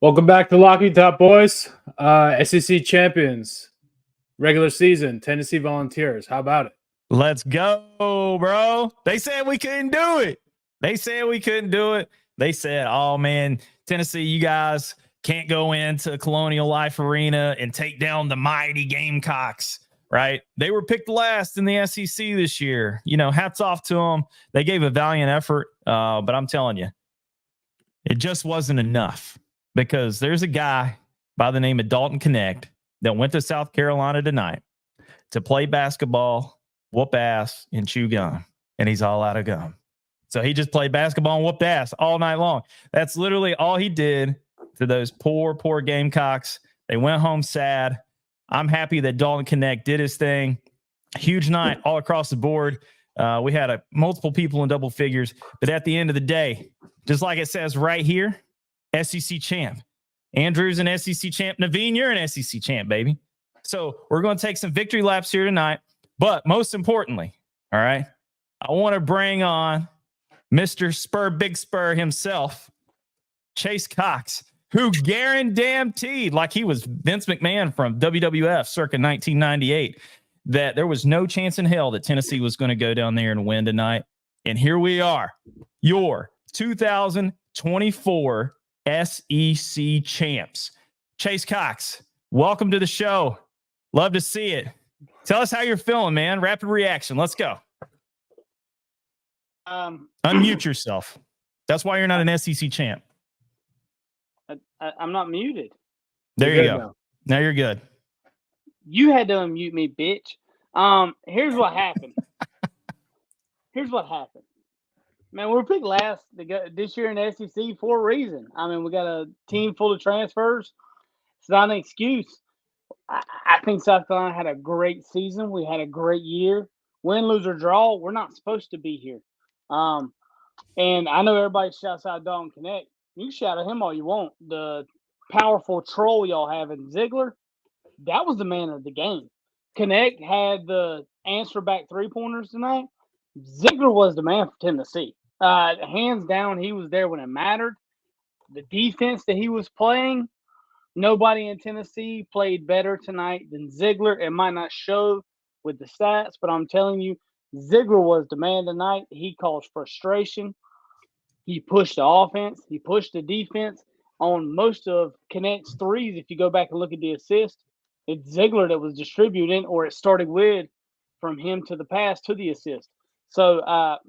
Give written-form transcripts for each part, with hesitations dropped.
Welcome back to Locky Top Boys. SEC champions, regular season, Tennessee Volunteers. How about it? Let's go, bro. They said we couldn't do it. They said, oh, man, Tennessee, you guys can't go into Colonial Life Arena and take down the mighty Gamecocks, right? They were picked last in the SEC this year. You know, hats off to them. They gave a valiant effort, but I'm telling you, it just wasn't enough because there's a guy by the name of Dalton Connect that went to South Carolina tonight to play basketball, whoop ass, and chew gum, and he's all out of gum. So he just played basketball and whooped ass all night long. That's literally all he did to those poor Gamecocks. They went home sad. I'm happy that Dalton Connect did his thing. Huge night all across the board. We had multiple people in double figures, but at the end of the day, just like it says right here, SEC champ. Andrew's an SEC champ. Naveen, you're an SEC champ, baby. So we're going to take some victory laps here tonight. But most importantly, all right, I want to bring on Mr. Big Spur himself, Chase Cox, who guaranteed, like he was Vince McMahon from WWF circa 1998, that there was no chance in hell that Tennessee was going to go down there and win tonight. And here we are, your 2024 SEC champs. Chase Cox, welcome to the show. Love to see it. Tell us how you're feeling, man. Rapid reaction. Let's go. Unmute yourself. That's why you're not an SEC champ. I'm not muted. There you go. Now you're good. You had to unmute me, bitch. Here's what happened. Man, we were picked last this year in the SEC for a reason. I mean, we got a team full of transfers. It's not an excuse. I think South Carolina had a great season. We had a great year. Win, lose, or draw, we're not supposed to be here. And I know everybody shouts out Dalton Connect. You shout at him all you want. The powerful troll y'all have in Ziegler, that was the man of the game. Connect had the answer back three-pointers tonight. Ziegler was the man for Tennessee. Hands down, he was there when it mattered. The defense that he was playing, nobody in Tennessee played better tonight than Ziegler. It might not show with the stats, but I'm telling you, Ziegler was the man tonight. He caused frustration. He pushed the offense. He pushed the defense on most of Connect's threes. If you go back and look at the assist, it's Ziegler that was distributing, or it started with from him to the pass to the assist. So,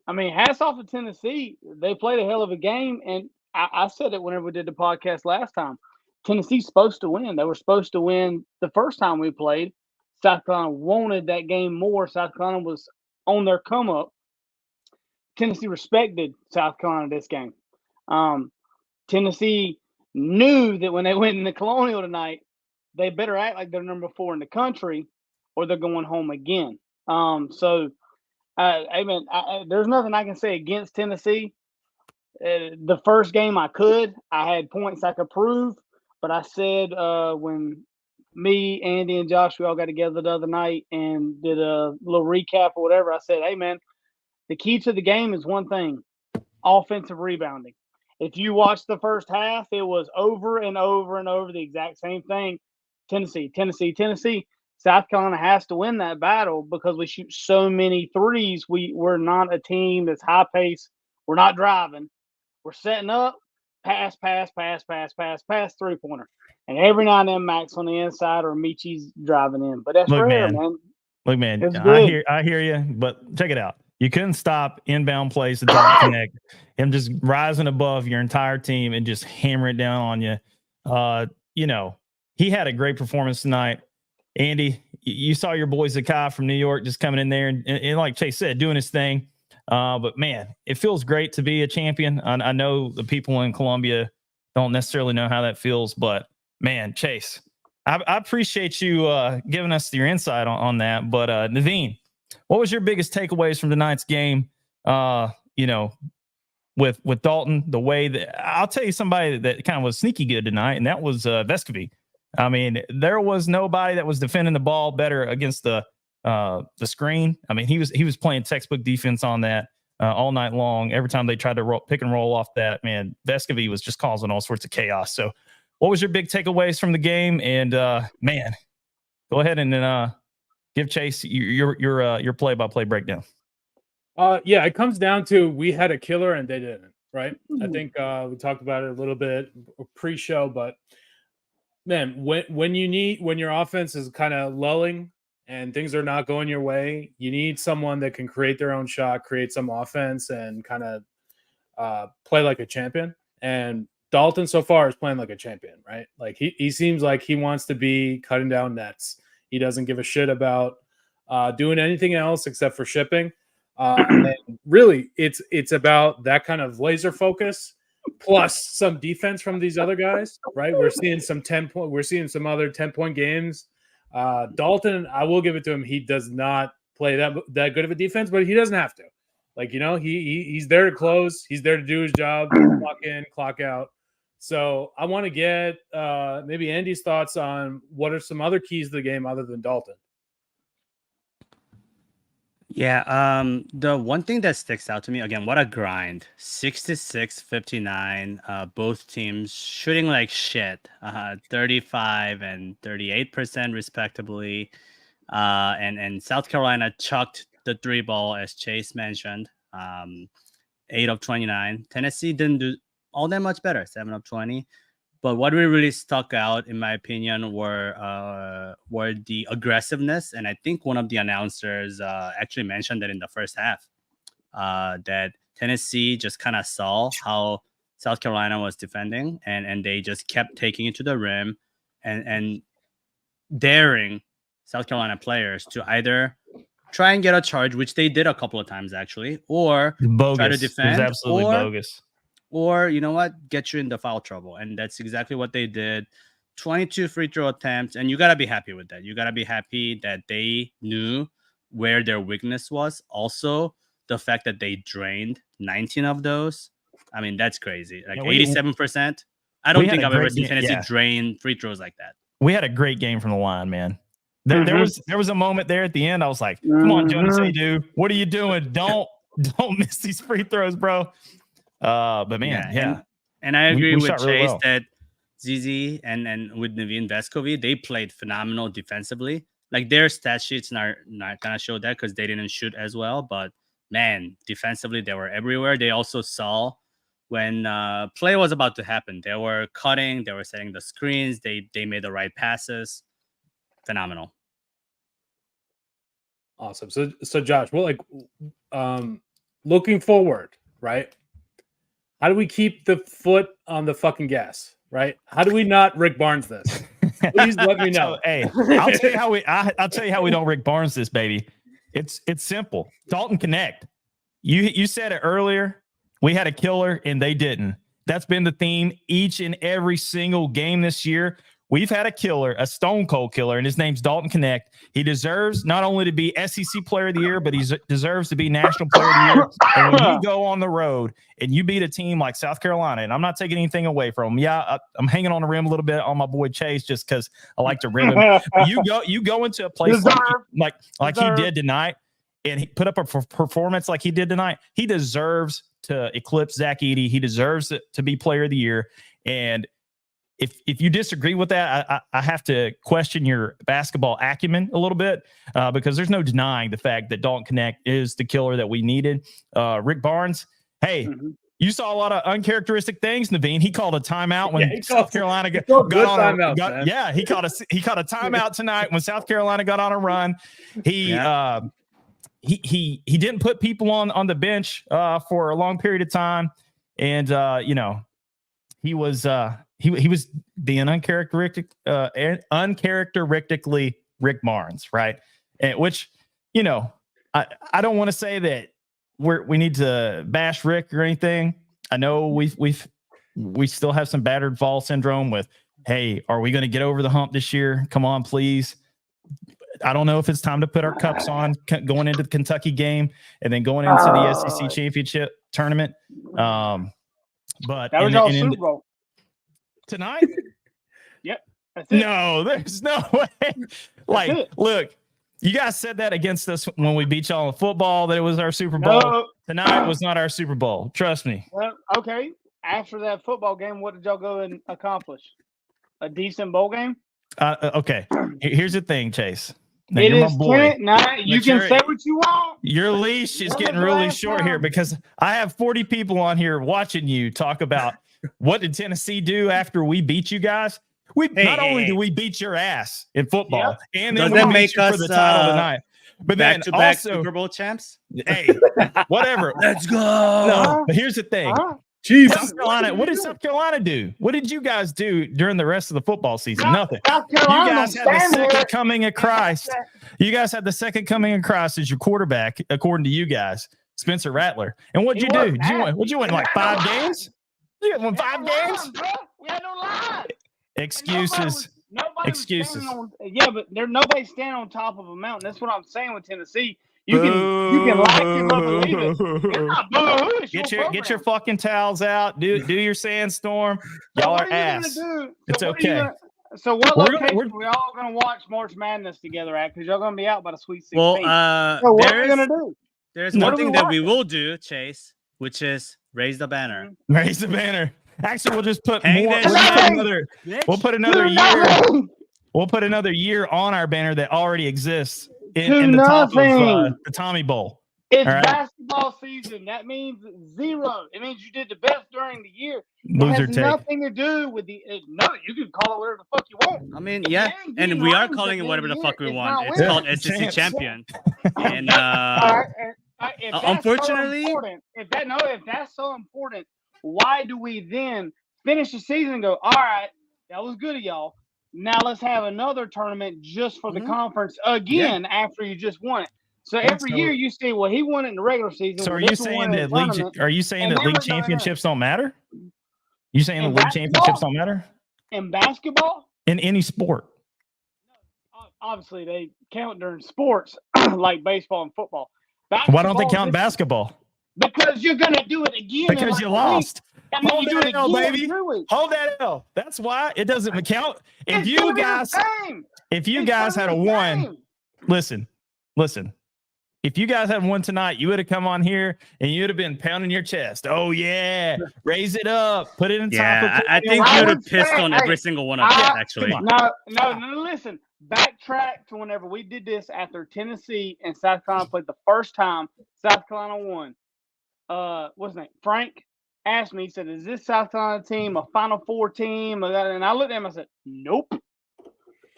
I mean, hats off to Tennessee. They played a hell of a game, and I said it whenever we did the podcast last time. Tennessee's supposed to win. They were supposed to win the first time we played. South Carolina wanted that game more. South Carolina was on their come up. Tennessee respected South Carolina this game. Tennessee knew that when they went in the Colonial tonight, they better act like they're number 4 in the country, or they're going home again. There's nothing I can say against Tennessee. The first game I had points I could prove, but I said when me, Andy, and Josh, we all got together the other night and did a little recap or whatever, I said, hey, man, the key to the game is one thing: offensive rebounding. If you watch the first half, it was over and over and over the exact same thing. Tennessee. South Carolina has to win that battle because we shoot so many threes. We're not a team that's high pace. We're not driving. We're setting up, pass, three-pointer. And every now and then, Max on the inside or Michi's driving in. But that's rare, man. Look, man, I hear you, but check it out. You couldn't stop inbound plays to Dalton Connect. Him just rising above your entire team and just hammering it down on you. He had a great performance tonight. Andy, you saw your boy Zakai from New York just coming in there and like Chase said, doing his thing. But, man, it feels great to be a champion. I know the people in Columbia don't necessarily know how that feels, but, man, Chase, I appreciate you giving us your insight on that. But, Naveen, what was your biggest takeaways from tonight's game, with Dalton, the way that – I'll tell you somebody that kind of was sneaky good tonight, and that was Vescovy. I mean, there was nobody that was defending the ball better against the screen. I mean, he was playing textbook defense on that. all night long. Every time they tried to pick and roll off that, man, Vescovi was just causing all sorts of chaos. So what was your big takeaways from the game? And man, go ahead and give Chase your play-by-play breakdown. Yeah, it comes down to we had a killer and they didn't, right? I think we talked about it a little bit pre-show, but man, when your offense is kind of lulling and things are not going your way, you need someone that can create their own shot, create some offense, and kind of play like a champion. And Dalton so far is playing like a champion, right? Like he seems like he wants to be cutting down nets. He doesn't give a shit about doing anything else except for shipping. And really, it's about that kind of laser focus plus some defense from these other guys, right? We're seeing some 10-point. We're seeing some other 10-point games. Dalton, I will give it to him. He does not play that good of a defense, but he doesn't have to. Like, he's there to close. He's there to do his job, clock in, clock out. So I want to get maybe Andy's thoughts on what are some other keys to the game other than Dalton. Yeah, the one thing that sticks out to me, again, what a grind. 66-59, both teams shooting like shit, 35 and 38% respectively. And South Carolina chucked the 3-ball, as Chase mentioned, 8 of 29. Tennessee didn't do all that much better, 7 of 20. But what really stuck out, in my opinion, were the aggressiveness. And I think one of the announcers actually mentioned that in the first half, that Tennessee just kind of saw how South Carolina was defending, and they just kept taking it to the rim and daring South Carolina players to either try and get a charge, which they did a couple of times actually, or try to defend. It was absolutely bogus. Or, you know what, get you into foul trouble. And that's exactly what they did. 22 free throw attempts. And you got to be happy with that. You got to be happy that they knew where their weakness was. Also, the fact that they drained 19 of those. I mean, that's crazy. Like 87%. I don't think I've ever seen Tennessee drain free throws like that. We had a great game from the line, man. There was a moment there at the end. I was like, come on, Jonas, dude, what are you doing? Don't miss these free throws, bro. But man, yeah. And I agree with Chase really that ZZ and with Naveen Vescovi, they played phenomenal defensively. Like, their stat sheets are not gonna show that because they didn't shoot as well. But man, defensively, they were everywhere. They also saw when play was about to happen. They were cutting, they were setting the screens, they made the right passes. Phenomenal. Awesome. So Josh, well, like looking forward, right? How do we keep the foot on the fucking gas, right? How do we not Rick Barnes this? Please let me know. Hey, I'll tell you how I'll tell you how we don't Rick Barnes this, baby. It's simple. Dalton Connect. You said it earlier. We had a killer and they didn't. That's been the theme each and every single game this year. We've had a killer, a stone cold killer, and his name's Dalton Connect. He deserves not only to be SEC Player of the Year, but he deserves to be National Player of the Year. And when you go on the road and you beat a team like South Carolina, and I'm not taking anything away from him. Yeah, I'm hanging on the rim a little bit on my boy Chase just because I like to rim him. You go into a place like he did tonight, and he put up a performance like he did tonight. He deserves to eclipse Zach Edey. He deserves to be Player of the Year. And if you disagree with that, I have to question your basketball acumen a little bit because there's no denying the fact that Dalton Connect is the killer that we needed. Rick Barnes, hey, you saw a lot of uncharacteristic things, Naveen. He called a timeout when South Carolina got on a run. Yeah, he caught a timeout tonight when South Carolina got on a run. He didn't put people on the bench for a long period of time, and he was being uncharacteristically Rick Barnes, right? And which, I don't want to say that we need to bash Rick or anything. I know we still have some battered fall syndrome with, hey, are we going to get over the hump this year? Come on, please. I don't know if it's time to put our cups on going into the Kentucky game and then going into the SEC championship tournament. But that was all Super Bowl tonight. Yep. That's it. No, there's no way. Like, look, you guys said that against us when we beat y'all in football that it was our Super Bowl. Tonight was not our Super Bowl. Trust me. Well, okay. After that football game, what did y'all go and accomplish? A decent bowl game? Okay. Here's the thing, Chase. Now, It you're is my boy. 10. Nah, you But can you're- say what you want. Your leash is When getting was the really last short here time? because I have 40 people on here watching you talk about what did Tennessee do after we beat you guys. Not only did we beat your ass in football, and then Does we that beat make you for us, the title tonight. But then Back-to-back also, Super Bowl champs. hey, whatever. Let's go. No, but here's the thing. Huh? Chiefs. South Carolina, what did South Carolina do? What did you guys do during the rest of the football season? Nothing. South You Carolina guys had the stand second there. coming of Christ. You guys had the second coming of Christ as your quarterback, according to you guys, Spencer Rattler. And what'd He you do? wasn't Did you that. win? What'd you win? Like 5 games? You won 5 games? We had no line. Excuses. Nobody was Excuses. standing on, yeah, but nobody's standing on top of a mountain. That's what I'm saying with Tennessee. You can like it, but believe it. It's not boo-hoo, it's Get your your program. fucking towels out. Do your sandstorm. So Y'all what are you gonna ass. do? It's what are you okay. So what We're gonna- location we're- we all gonna watch March Madness together at? Because y'all gonna be out by the Sweet 16. Well, so what are we there's gonna do? there's No. one What do thing we that we watch? will do, Chase, which is raise the banner. Raise the banner. Actually, we'll just put Hang more. that We'll just put shit. another. Bitch. We'll put another Do year. nothing. We'll put another year on our banner that already exists Do in the top of nothing. the Tommy Bowl. It's All right. basketball season. That means 0. It means you did the best during the year. It Loser has take. nothing to do with the. No, you can call it whatever the fuck you want. I mean, yeah, ain't and getting we are rings calling at it the whatever end the of fuck the we year. want. It's It's not called winning. SEC Champs. champion. And All right, if that's unfortunately- so important, if that's so important, why do we then finish the season and go, all right, that was good of y'all. Now let's have another tournament just for the Mhm. conference again after you just won it. So Yeah, every so- year you see, well, he won it in the regular season. So well, are you this one saying won it in that the league? tournament. Are you saying and that then league we're going championships don't matter? You saying the In league basketball? championships don't matter In basketball, in any sport? obviously they count during sports like baseball and football. Why don't they Basketball, count in basketball? Because you're gonna do it again. in Because like you a week, lost. and then Hold you do it that L, again in baby. 2 weeks. Hold that L. That's why it doesn't count. If It's you gonna be the guys, same. if you It's guys gonna had a be the one, same. listen. If you guys had won tonight, you would have come on here and you would have been pounding your chest. Oh yeah, raise it up, put it in top. yeah, of I think I you would have would pissed say, on hey, every single one of us, I- actually. come on. No, listen. Backtrack to whenever we did this after Tennessee and South Carolina played the first time. South Carolina won. What's his name? Frank asked me. He said, "Is this South Carolina team a Final Four team?" And I looked at him. I said, "Nope."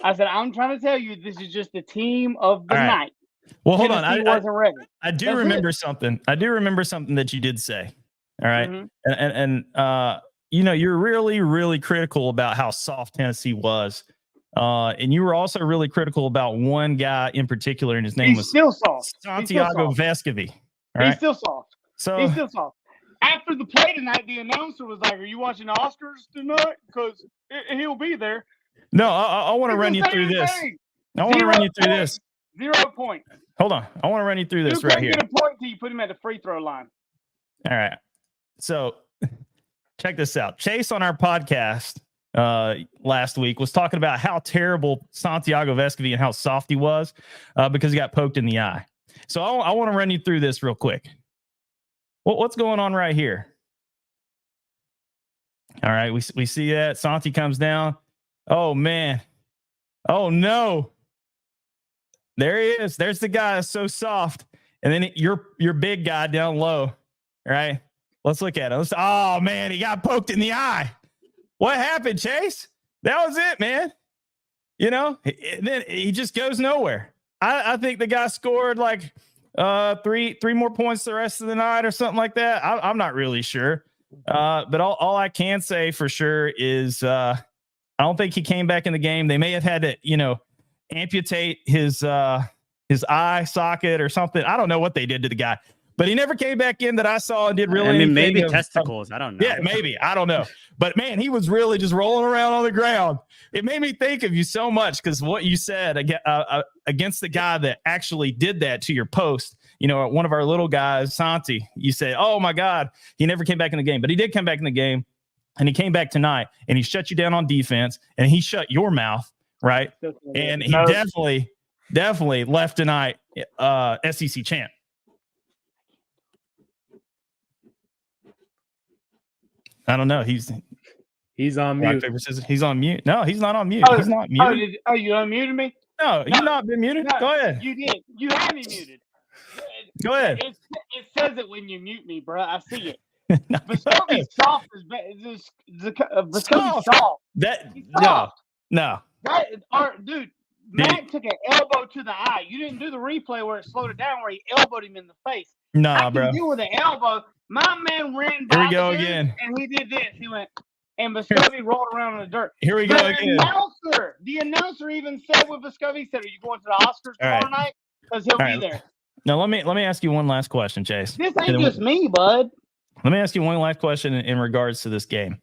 I said, "I'm trying to tell you, this is just the team of the All right. night." Well, hold on. Tennessee I wasn't ready. do That's remember something. I do remember something that you did say. All right. Mhm. And you know, you're really, really critical about how soft Tennessee was. And you were also really critical about one guy in particular, and his name He's was still soft. Santiago Vescovi. All He's right. still soft. So He's still soft. After the play tonight, the announcer was like, "Are you watching the Oscars tonight? Because he'll be there." no, I want to run you through this. I want to run you through this. 0 points. Hold on. I want to run you through this You right can't here. get a point till you put him at the free throw line. All right. So check this out. Chase on our podcast last week was talking about how terrible Santiago Vescovi and how soft he was because he got poked in the eye. So I want to run you through this real quick. What's going on right here? All right. We see that. Santi comes down. Oh, man. Oh, no. There he is. There's the guy that's so soft. And then your big guy down low. All right. Let's look at it. Oh, man, he got poked in the eye. What happened, Chase? That was it, man. You know, then he just goes nowhere. I think the guy scored like three more points the rest of the night or something like that. I'm not really sure. But all I can say for sure is I don't think he came back in the game. They may have had to, you know, amputate his eye socket or something. I don't know what they did to the guy, but he never came back in that I saw and did really. I mean, maybe anything of- testicles. I don't know. Yeah, maybe. I don't know. But man, he was really just rolling around on the ground. It made me think of you so much because what you said against the guy that actually did that to your post, you know, one of our little guys, Santi, you say, oh my God, he never came back in the game. But he did come back in the game, and he came back tonight, and he shut you down on defense, and he shut your mouth, right? And he No, definitely left tonight SEC champ. I don't know. He's on rock, mute. paper, scissors. He's on mute. No, he's not on mute. Oh, He's not Oh, muted. you unmuted me? No, No, you've not been muted. No, Go ahead. You did. You had me muted. Go ahead. It says it when you mute me, bro. I see it. No, go Viscovi ahead. soft is better. Viscovi Soft. soft. That He's no, soft. no. Dude, Matt took an elbow to the eye. You didn't do the replay where it slowed it down, where he elbowed him in the face. Nah, I can bro. deal with an elbow. My man ran Here by we go the dude, again. and he did this. He went, and Viscovi rolled around in the dirt. Here we go again. The announcer even said with Viscovi, he said, "Are you going to the Oscars All right. tomorrow night? Because he'll All be right. there." Now let me ask you one last question, Chase. This And ain't then just me, bud. let me ask you one last question in regards to this game.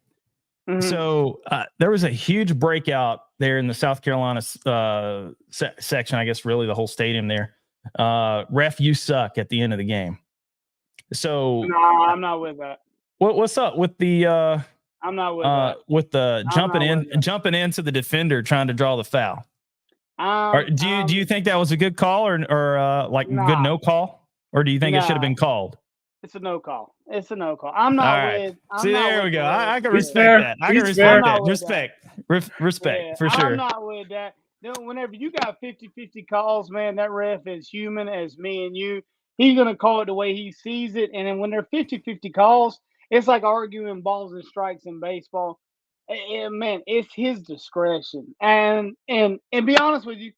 Mhm. So there was a huge breakout there in the South Carolina section, I guess really the whole stadium there. Ref, you suck at the end of the game. So No, I'm not with that. what's up with the I'm not with that. I'm jumping not with that. jumping into the defender trying to draw the foul? Or do you Um, think that was a good call or like good Nah. no call? Or do you think it should have Nah. been called? It's a no call. It's a no call. I'm not All right. with. I'm See, not there with we go. the I can ref. He's respect fair. that. I can He's respect fair. that. I'm not with Respect Yeah, for sure. I'm not with that. You know, whenever you got 50-50 calls, man, that ref is human as me and you. He's going to call it the way he sees it. And then when they're 50-50 calls, it's like arguing balls and strikes in baseball. Man, it's his discretion. And be honest with you,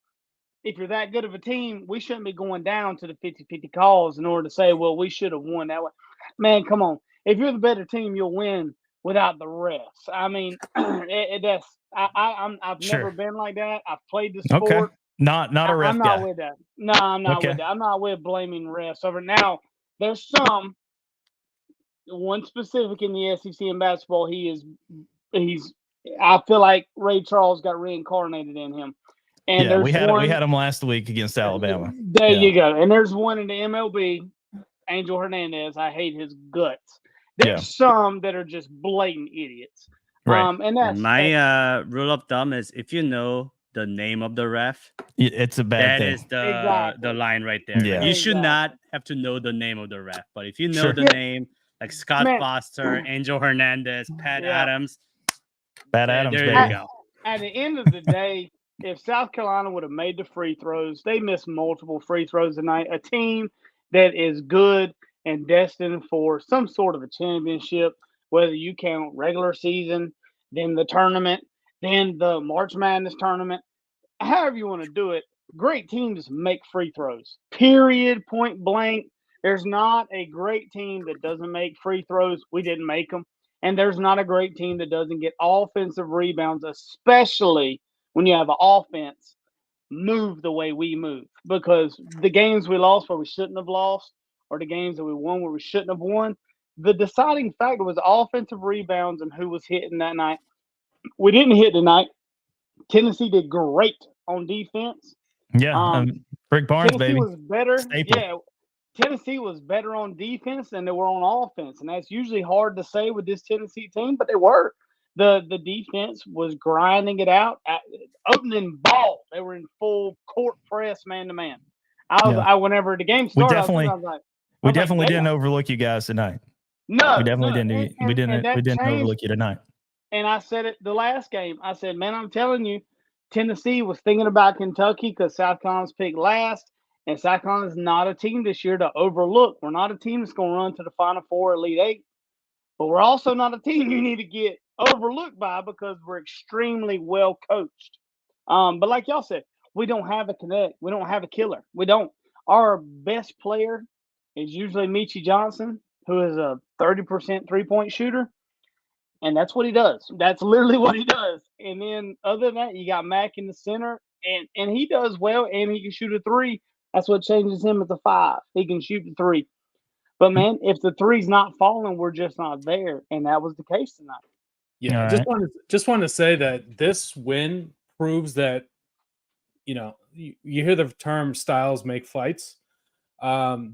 if you're that good of a team, we shouldn't be going down to the 50-50 calls in order to say, well, we should have won that way. Man, come on. If you're the better team, you'll win without the refs. I mean, I've Sure. never been like that. I've played the Okay. sport. Not a ref I'm not guy. with that. No, I'm not Okay. with that. I'm not with blaming refs over. Now, there's one specific in the SEC in basketball. I feel like Ray Charles got reincarnated in him. And Yeah, there's we one, had him last week against Alabama. There Yeah. you go. And there's one in the MLB, Angel Hernandez. I hate his guts. There's some that are just blatant idiots. Right. And that's My rule of thumb is if you know the name of the ref, It's a bad that thing. is the Exactly. line right there. Yeah. You should Exactly. not have to know the name of the ref, but if you know Sure. the Yeah. name, like Scott Man. Foster, Angel Hernandez, Pat Yeah. Adams, Bad there Adams, you baby. go. At the end of the day, if South Carolina would have made the free throws, they missed multiple free throws tonight. A team that is good and destined for some sort of a championship, whether you count regular season, then the tournament, then the March Madness tournament, however you want to do it. Great teams make free throws. Period. Point blank. There's not a great team that doesn't make free throws. We didn't make them. And there's not a great team that doesn't get offensive rebounds, especially when you have an offense move the way we move. Because the games we lost where we shouldn't have lost, or the games that we won where we shouldn't have won, the deciding factor was offensive rebounds and who was hitting that night. We didn't hit tonight. Tennessee did great on defense. Yeah. Rick Barnes, Tennessee baby. was better. Staple. Yeah, Tennessee was better on defense than they were on offense, and that's usually hard to say with this Tennessee team, but they were. The defense was grinding it out, opening ball. They were in full court press, man to man. Whenever the game started, definitely- I was like, We I'm like, definitely damn. didn't overlook you guys tonight. No, We definitely no, didn't. and We didn't that changed. overlook you tonight. And I said it the last game. I said, man, I'm telling you, Tennessee was thinking about Kentucky because South Carolina's picked last, and South Carolina's not a team this year to overlook. We're not a team that's going to run to the Final Four, Elite Eight, but we're also not a team you need to get overlooked by because we're extremely well coached. But like y'all said, we don't have a connect. We don't have a killer. We don't. Our best player is usually Michi Johnson, who is a 30% three-point shooter. And that's what he does. That's literally what he does. And then other than that, you got Mac in the center, and he does well, and he can shoot a three. That's what changes him as a 5. He can shoot the 3. But man, if the 3's not falling, we're just not there. And that was the case tonight. Yeah, All just wanted to say that this win proves that, you hear the term styles make fights.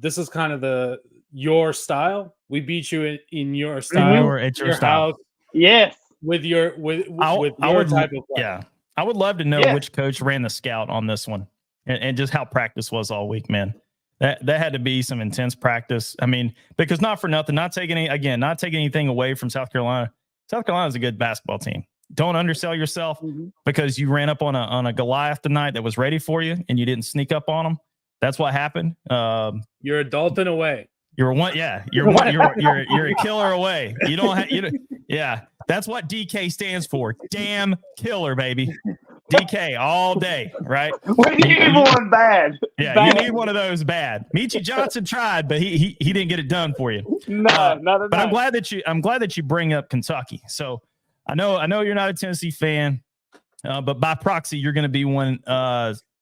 This is kind of your style. We beat you in your style, It's your style. house, Yes. with your I would, type of play. yeah. I would love to know Yeah. which coach ran the scout on this one, and just how practice was all week, man. That had to be some intense practice. I mean, because not for nothing, not taking anything away from South Carolina. South Carolina's a good basketball team. Don't undersell yourself Mhm. because you ran up on a Goliath tonight that was ready for you and you didn't sneak up on them. That's what happened. You're a Dalton away. You're one, yeah. You're a killer away. You don't have, yeah. That's what DK stands for. Damn killer, baby. DK all day, right? We need one bad. Yeah, Bad. you need one of those bad. Michi Johnson tried, but he didn't get it done for you. No, not at But I'm all. glad that you bring up Kentucky. So I know you're not a Tennessee fan, but by proxy you're going to be one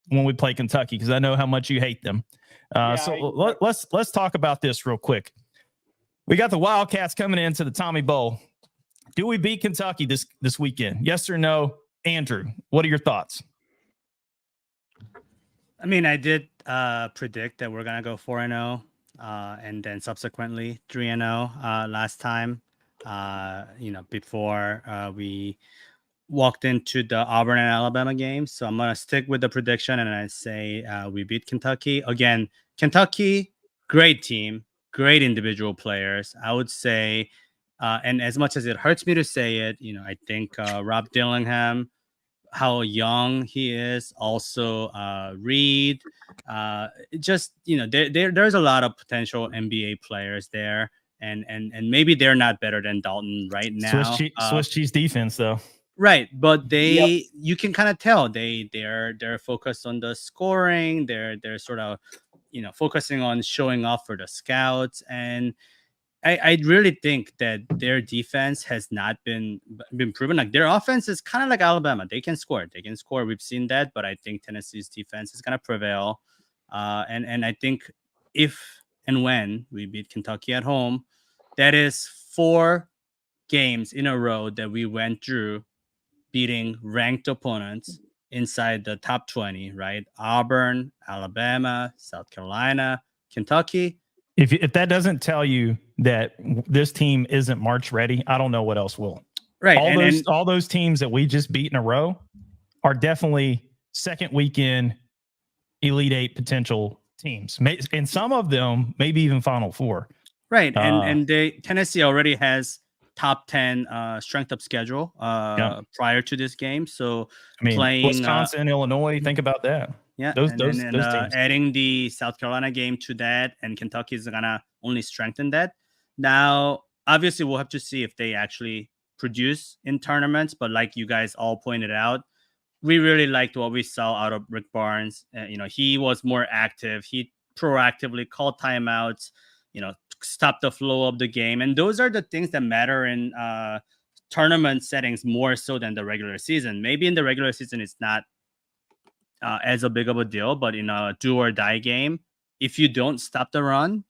when we play Kentucky because I know how much you hate them. Let's talk about this real quick. We got the Wildcats coming into the Tommy Bowl. Do we beat Kentucky this weekend? Yes or no? Andrew, what are your thoughts? I mean, I did predict that we're gonna go 4-0, and then subsequently 3-0 last time. Before we walked into the Auburn and Alabama game. So I'm gonna stick with the prediction, and I say we beat Kentucky again. Kentucky, great team, great individual players. I would say, and as much as it hurts me to say it, I think Rob Dillingham, how young he is, also Reed, there's a lot of potential NBA players there, and maybe they're not better than Dalton right now. Swiss cheese defense though. Right, but you can kind of tell they're focused on the scoring. They're sort of focusing on showing off for the scouts, and I really think that their defense has not been proven. Like their offense is kind of like Alabama. They can score. We've seen that, but I think Tennessee's defense is going to prevail. And I think if and when we beat Kentucky at home, that is 4 games in a row that we went through beating ranked opponents inside the top 20, right? Auburn, Alabama, South Carolina, Kentucky. If that doesn't tell you that this team isn't March ready, I don't know what else will. Right. All those teams that we just beat in a row are definitely second weekend Elite 8 potential teams. And some of them maybe even Final Four. Right. And Tennessee already has top 10 strength of schedule prior to this game. So playing Wisconsin, Illinois, think about that. Yeah, those teams. Adding the South Carolina game to that, and Kentucky is gonna only strengthen that. Now, obviously, we'll have to see if they actually produce in tournaments. But like you guys all pointed out, we really liked what we saw out of Rick Barnes. He was more active. He proactively called timeouts. Stop the flow of the game, and those are the things that matter in tournament settings more so than the regular season. Maybe in the regular season, it's not as a big of a deal, but in a do or die game, if you don't stop the run,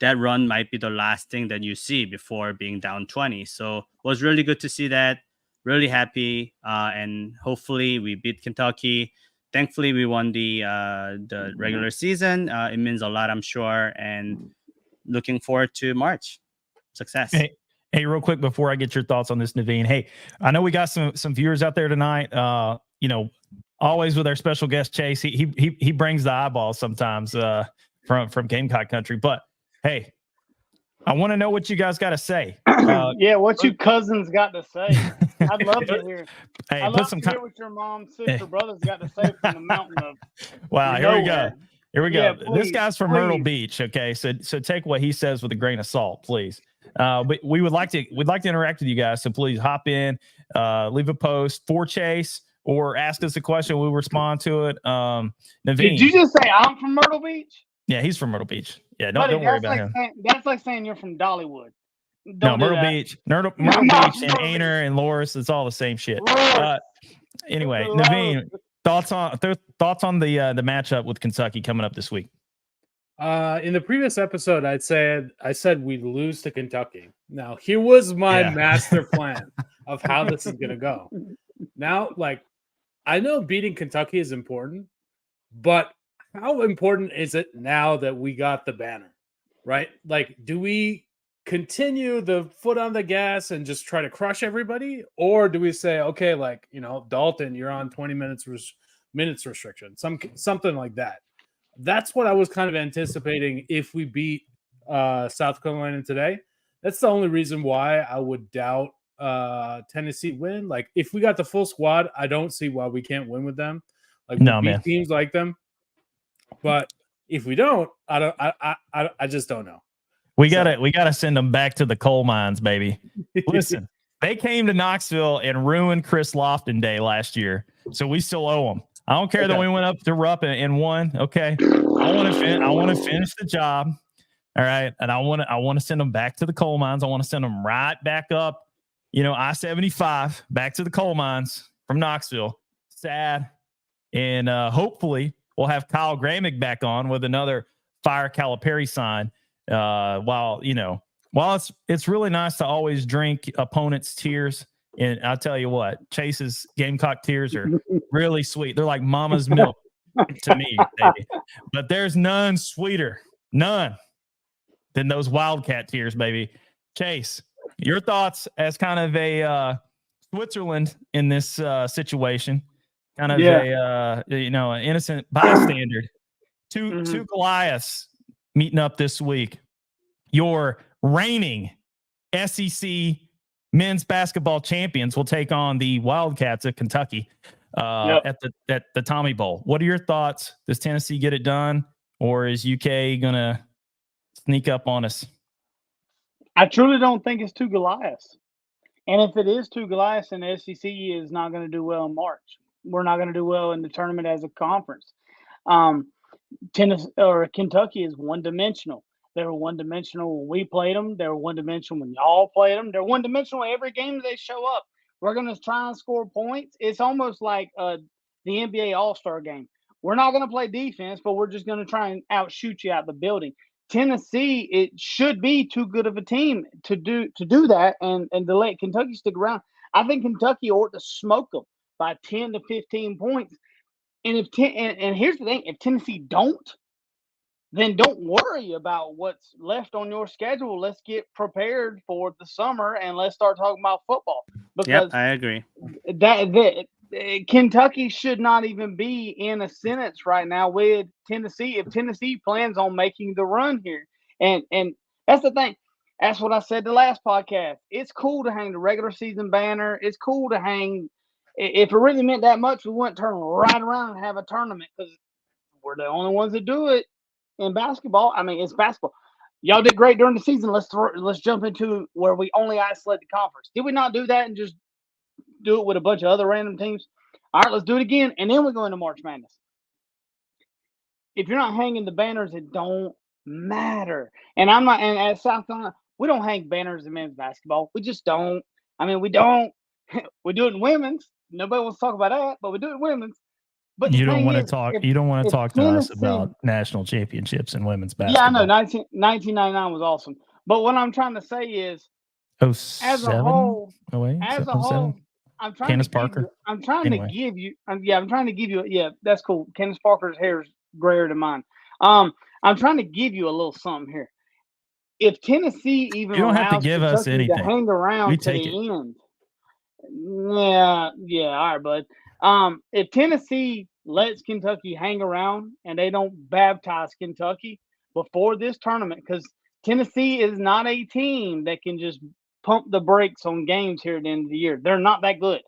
that run might be the last thing that you see before being down 20. So it was really good to see that. Really happy, and hopefully we beat Kentucky. Thankfully, we won the regular season. It means a lot, I'm sure, and looking forward to March. Success. Hey, real quick before I get your thoughts on this, Naveen. Hey, I know we got some viewers out there tonight. Always with our special guest Chase, he brings the eyeballs sometimes from Gamecock Country. But hey, I want to know what you guys got to say. What you cousins got to say. I'd love to hear. Hey, I'd love to hear what your mom, sister, brothers got to say from the mountain of. Wow, here we go. Here we go. Yeah, This guy's from Myrtle Beach. Okay, so take what he says with a grain of salt, please. But we'd like to interact with you guys. So please hop in, leave a post for Chase, or ask us a question. We'll respond to it. Naveen, did you just say I'm from Myrtle Beach? Yeah, he's from Myrtle Beach. Yeah, don't worry about him. That's like saying you're from Dollywood. Myrtle Beach, Myrtle Beach, and Aner and Loris. It's all the same shit. Anyway, Naveen, thoughts on the matchup with Kentucky coming up this week? In the previous episode, I said we'd lose to Kentucky. Now, here was my master plan of how this is going to go. Now, I know beating Kentucky is important, but how important is it now that we got the banner, right? Do we continue the foot on the gas and just try to crush everybody? Or do we say, okay, Dalton, you're on 20 minutes restriction, something like that? That's what I was kind of anticipating if we beat South Carolina today. That's the only reason why I would doubt Tennessee win. Like if we got the full squad, I don't see why we can't win with them. Like No, we beat man. teams like them. But if we don't, I just don't know. We gotta send them back to the coal mines, baby. Listen, they came to Knoxville and ruined Chris Lofton Day last year, so we still owe them. I don't care that we went up to Rupp and won. Okay, I want to finish the job. All right, and I want to send them back to the coal mines. I want to send them right back up, I-75 back to the coal mines from Knoxville. Sad, and hopefully we'll have Kyle Gramick back on with another Fire Calipari sign. While it's really nice to always drink opponents' tears, and I'll tell you what, Chase's Gamecock tears are really sweet. They're like mama's milk to me, baby. But there's none sweeter, none, than those Wildcat tears, baby. Chase, your thoughts as kind of a Switzerland in this situation, kind of an innocent bystander. Two Goliaths meeting up this week. Your reigning SEC men's basketball champions will take on the Wildcats of Kentucky at the Tommy Bowl. What are your thoughts? Does Tennessee get it done, or is UK gonna sneak up on us? I truly don't think it's two Goliaths. And if it is two Goliaths, then the SEC is not going to do well in March. We're not going to do well in the tournament as a conference. Kentucky is one-dimensional. They were one-dimensional when we played them. They were one-dimensional when y'all played them. They're one-dimensional every game they show up. We're going to try and score points. It's almost like the NBA All-Star game. We're not going to play defense, but we're just going to try and outshoot you out the building. Tennessee, it should be too good of a team to do that and to let Kentucky stick around. I think Kentucky ought to smoke them by 10 to 15 points. And here's the thing, if Tennessee don't, then don't worry about what's left on your schedule. Let's get prepared for the summer and let's start talking about football. Because I agree. Kentucky should not even be in a sentence right now with Tennessee if Tennessee plans on making the run here. And that's the thing. That's what I said the last podcast. It's cool to hang the regular season banner. It's cool to hang. If it really meant that much, we wouldn't turn right around and have a tournament because we're the only ones that do it in basketball. I mean, it's basketball. Y'all did great during the season. Let's jump into where we only isolate the conference. Did we not do that and just do it with a bunch of other random teams? All right, let's do it again, and then we go into March Madness. If you're not hanging the banners, it don't matter. And I'm not. And at South Carolina, we don't hang banners in men's basketball. We just don't. I mean, we don't. We do it in women's. Nobody wants to talk about that, but we do it in women's. But you don't want to talk. You don't want to talk to us about national championships in women's basketball. Yeah, I know. 1999 was awesome. But what I'm trying to say is, as a whole, I'm trying Candace to Parker. I'm trying to give you. Yeah, that's cool. Candace Parker's hair is grayer than mine. I'm trying to give you a little something here. If Tennessee even you don't have to give Kentucky us anything to hang around to the end, yeah, all right, bud. If Tennessee lets Kentucky hang around and they don't baptize Kentucky before this tournament, because Tennessee is not a team that can just pump the brakes on games here at the end of the year. They're not that good.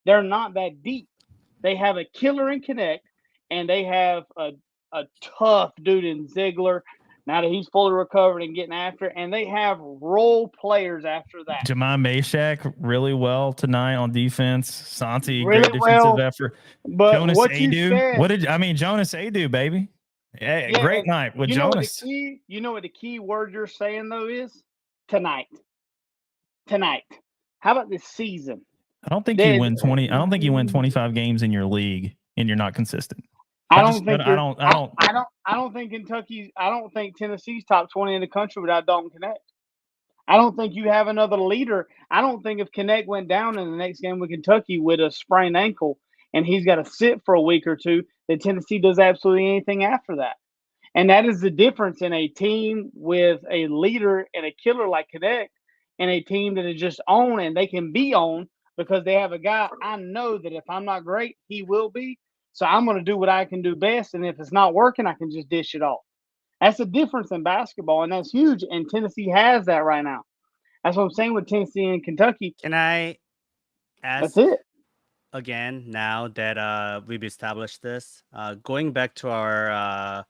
They're not that deep. They have a killer in Connect, and they have a tough dude in Ziegler. Now that he's fully recovered and getting after it, and they have role players after that. Jemai Mashak really well tonight on defense. Santi, really great defensive effort. But Jonas what Adu, said, Jonas Adu, baby. Hey, great night with Jonas. You know what the key word you're saying though is? Tonight. How about this season? I don't think you win 20. I don't think you win 25 games in your league and you're not consistent. I don't think Tennessee's top 20 in the country without Dalton Connect. I don't think you have another leader. I don't think if Connect went down in the next game with Kentucky with a sprained ankle and he's got to sit for a week or two, that Tennessee does absolutely anything after that. And that is the difference in a team with a leader and a killer like Connect and a team that is just on, and they can be on because they have a guy. I know that if I'm not great, he will be. So I'm going to do what I can do best, and if it's not working, I can just dish it off. That's the difference in basketball, and that's huge, and Tennessee has that right now. That's what I'm saying with Tennessee and Kentucky. Can I ask That's it. again now that we've established this? Going back to our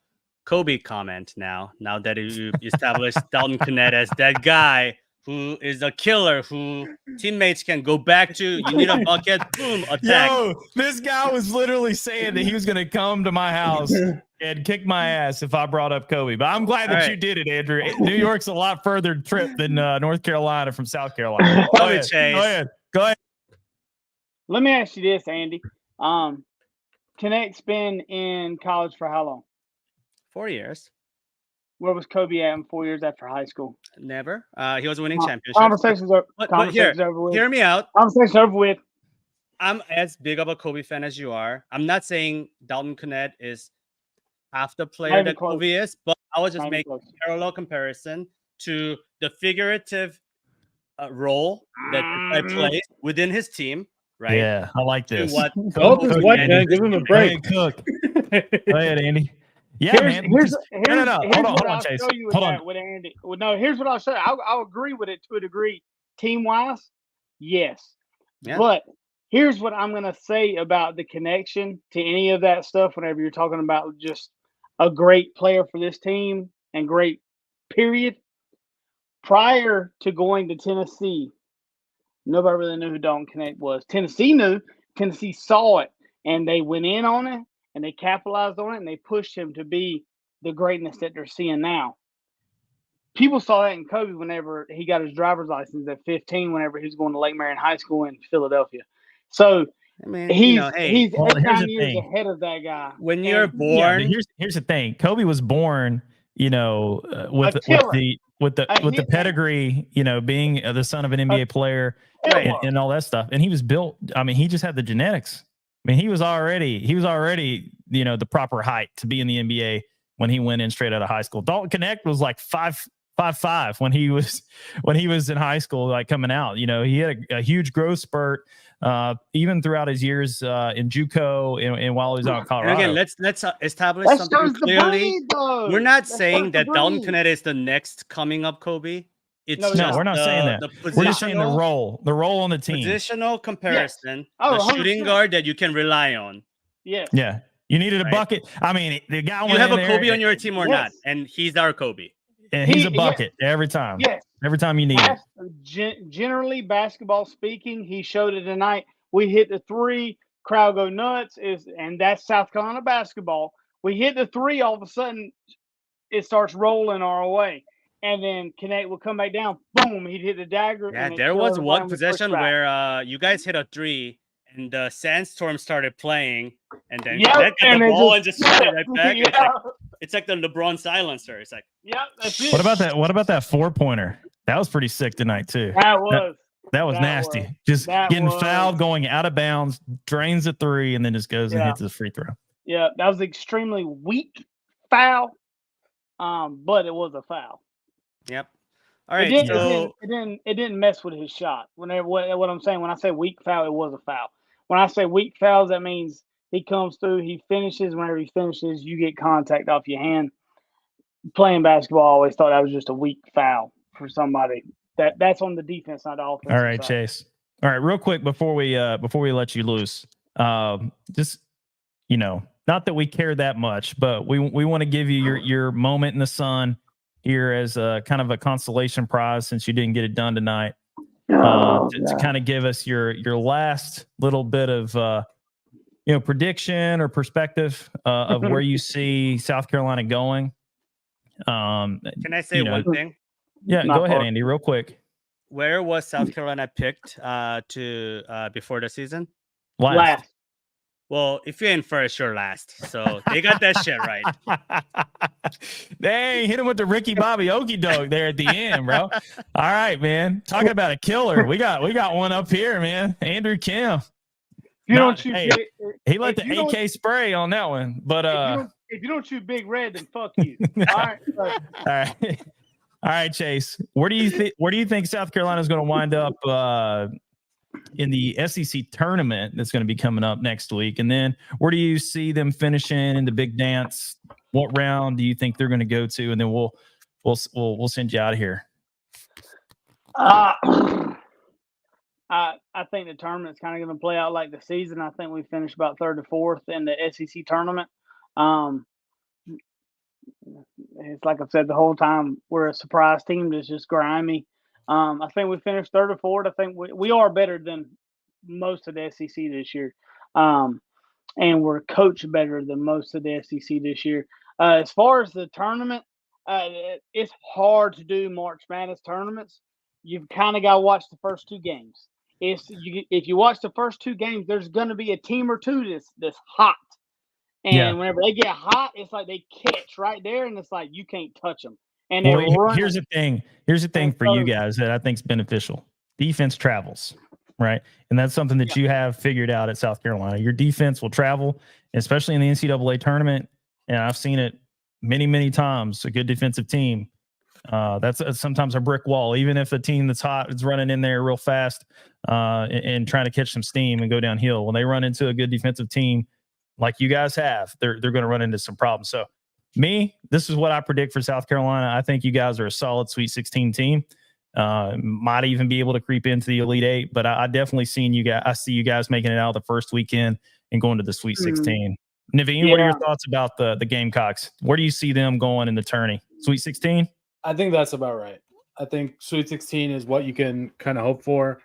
Kobe comment now that you established Dalton Knecht as that guy who is a killer, who teammates can go back to. You need a bucket, boom, attack. Yo, this guy was literally saying that he was going to come to my house and kick my ass if I brought up Kobe. But I'm glad that you did it, Andrew. New York's a lot further trip than North Carolina from South Carolina. Go ahead, Chase. Go ahead. Let me ask you this, Andy. Knecht's been in college for how long? 4 years. Where was Kobe at in 4 years after high school? Never. He was winning championships. Conversations over with. Hear me out. Conversations over with. I'm as big of a Kobe fan as you are. I'm not saying Dalton Knecht is half the player that Kobe is, but I was just making a parallel comparison to the figurative role that I play within his team. Right? Yeah, I like this. Give him a break. Cook. Go ahead, Andy. Yeah, man. Hold on, Chase. Hold on. With Andy. No, here's what I'll say. I'll agree with it to a degree. Team-wise, yes. Yeah. But here's what I'm going to say about the connection to any of that stuff whenever you're talking about just a great player for this team and great period. Prior to going to Tennessee, nobody really knew who Dalton Knecht was. Tennessee knew. Tennessee saw it, and they went in on it. And they capitalized on it, and they pushed him to be the greatness that they're seeing now. People saw that in Kobe whenever he got his driver's license at 15, whenever he was going to Lake Marion High School in Philadelphia. So he's 8-9 years ahead of that guy. When you're born, here's the thing: Kobe was born, with the pedigree, being the son of an NBA player and all that stuff, and he was built. I mean, he just had the genetics. I mean, he was already, the proper height to be in the NBA when he went in straight out of high school. Dalton Knecht was like 5'5" when he was in high school, like coming out. He had a huge growth spurt, even throughout his years in JUCO and while he was out in Colorado. And again, let's establish something clearly. We're not saying that Dalton Knecht is the next coming up Kobe. We're not saying that. We're just saying the role on the team. Positional comparison, the shooting guard that you can rely on. Yes. Yeah. You needed a bucket. I mean, the guy. You have a Kobe on your team or not, and he's our Kobe. And he's a bucket every time. Yes. Every time you need it. Generally, basketball speaking, he showed it tonight. We hit the three, crowd go nuts. And that's South Carolina basketball. We hit the three, all of a sudden, it starts rolling our way. And then Knecht will come back down. Boom! He'd hit the dagger. Yeah, there was one possession where you guys hit a three, and the Sandstorm started playing, and then Knecht got the ball and just started right back. Yeah. It's like the LeBron silencer. It's like, that's it. What about that 4-pointer? That was pretty sick tonight too. That was nasty. Just getting fouled, going out of bounds, drains the three, and then just goes and hits the free throw. Yeah, that was extremely weak foul, but it was a foul. Yep. All right. It didn't mess with his shot. Whenever what I'm saying, when I say weak foul, it was a foul. When I say weak fouls, that means he comes through, he finishes. Whenever he finishes, you get contact off your hand. Playing basketball, I always thought that was just a weak foul for somebody. That's on the defense, not the offense. All right, Chase. All right, real quick before we let you loose, just not that we care that much, but we want to give you your moment in the sun here as a kind of a consolation prize since you didn't get it done tonight. To kind of give us your last little bit of prediction or perspective of where you see South Carolina going. Can I say one thing? Yeah, go ahead, Andy, real quick. Where was South Carolina picked before the season? Last. Well, if you're in first, you're last. So they got that shit right. Dang, hit him with the Ricky Bobby Okie doke there at the end, bro. All right, man. Talking about a killer. We got one up here, man. Andrew Kim. He let the AK spray on that one. But if you don't shoot Big Red, then fuck you. All right, Chase. Where do you think South Carolina is going to wind up in the SEC tournament that's going to be coming up next week? And then where do you see them finishing in the big dance? What round do you think they're going to go to? And then we'll send you out of here. Uh, I think the tournament's kind of going to play out like the season. I think we finished about third to fourth in the SEC tournament. It's like I've said the whole time, we're a surprise team that's just grimy. I think we finished third or fourth. I think we are better than most of the SEC this year. And we're coached better than most of the SEC this year. As far as the tournament, it's hard to do March Madness tournaments. You've kind of got to watch the first two games. If you watch the first two games, there's going to be a team or two that's hot. And whenever they get hot, it's like they catch right there, and it's like you can't touch them. And here's the thing. Here's the thing for you guys that I think is beneficial. Defense travels, right? And that's something that you have figured out at South Carolina. Your defense will travel, especially in the NCAA tournament. And I've seen it many, many times. A good defensive team. That's sometimes a brick wall. Even if a team that's hot is running in there real fast and trying to catch some steam and go downhill, when they run into a good defensive team like you guys have, they're going to run into some problems. So this is what I predict for South Carolina. I think you guys are a solid Sweet 16 team. Might even be able to creep into the Elite Eight, but I definitely see you guys making it out the first weekend and going to the Sweet 16. Naveen, what are your thoughts about the Gamecocks? Where do you see them going in the tourney? Sweet 16? I think that's about right. I think Sweet 16 is what you can kind of hope for.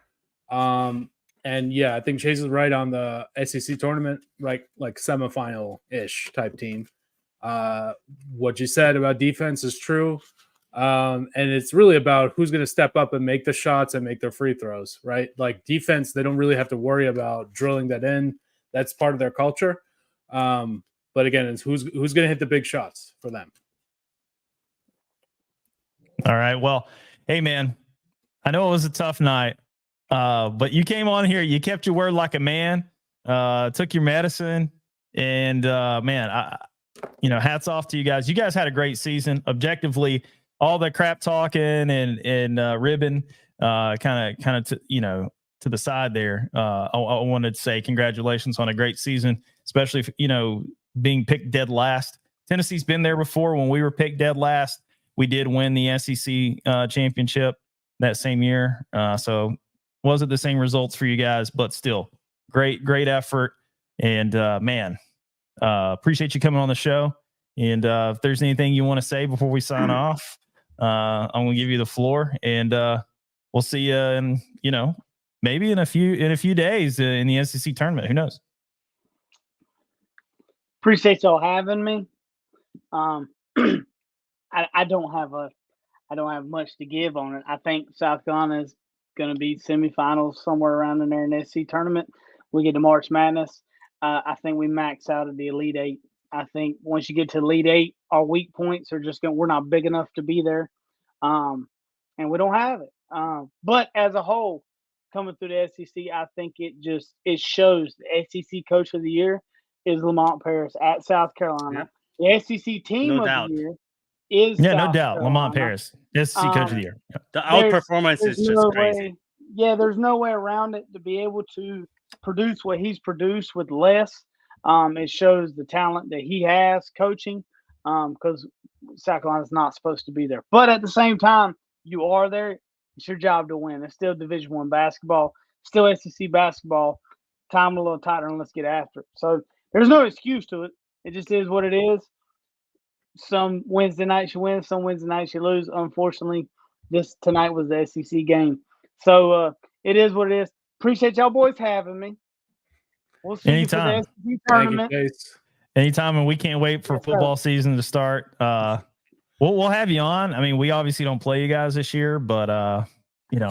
And yeah, I think Chase is right on the SEC tournament, like semifinal-ish type team. What you said about defense is true. And it's really about who's going to step up and make the shots and make their free throws, right? Like defense, they don't really have to worry about drilling that in. That's part of their culture. But again, it's who's going to hit the big shots for them. All right. Well, hey, man, I know it was a tough night, but you came on here. You kept your word like a man, took your medicine, and, man, hats off to you guys. You guys had a great season. Objectively, all the crap talking and ribbon kind of to the side there. I wanted to say congratulations on a great season, especially being picked dead last. Tennessee's been there before. When we were picked dead last, we did win the SEC championship that same year. So wasn't the same results for you guys, but still great effort. And man, appreciate you coming on the show. And if there's anything you want to say before we sign off, I'm going to give you the floor, and we'll see you in, maybe in a few days in the SEC tournament. Who knows? Appreciate y'all having me. I don't have much to give on it. I think South Carolina is going to be semifinals somewhere around in there in the SEC tournament. We get to March Madness. I think we max out at the Elite Eight. I think once you get to Elite Eight, our weak points are we're not big enough to be there. And we don't have it. But as a whole, coming through the SEC, I think it shows the SEC Coach of the Year is Lamont Paris at South Carolina. Yeah. The SEC Team of the Year is no doubt. Lamont Paris, SEC Coach of the Year. Yeah. The outperformance is just crazy. There's no way around it to be able to produce what he's produced with less. It shows the talent that he has coaching, because South Carolina's not supposed to be there. But at the same time, you are there. It's your job to win. It's still Division I basketball, still SEC basketball. Time a little tighter, and let's get after it. So there's no excuse to it. It just is what it is. Some Wednesday nights you win, some Wednesday nights you lose. Unfortunately, tonight was the SEC game. So it is what it is. Appreciate y'all boys having me. We'll see anytime. You for the SEC tournament. Thank you, anytime, and we can't wait for football season to start. We'll have you on. I mean, we obviously don't play you guys this year, but we'll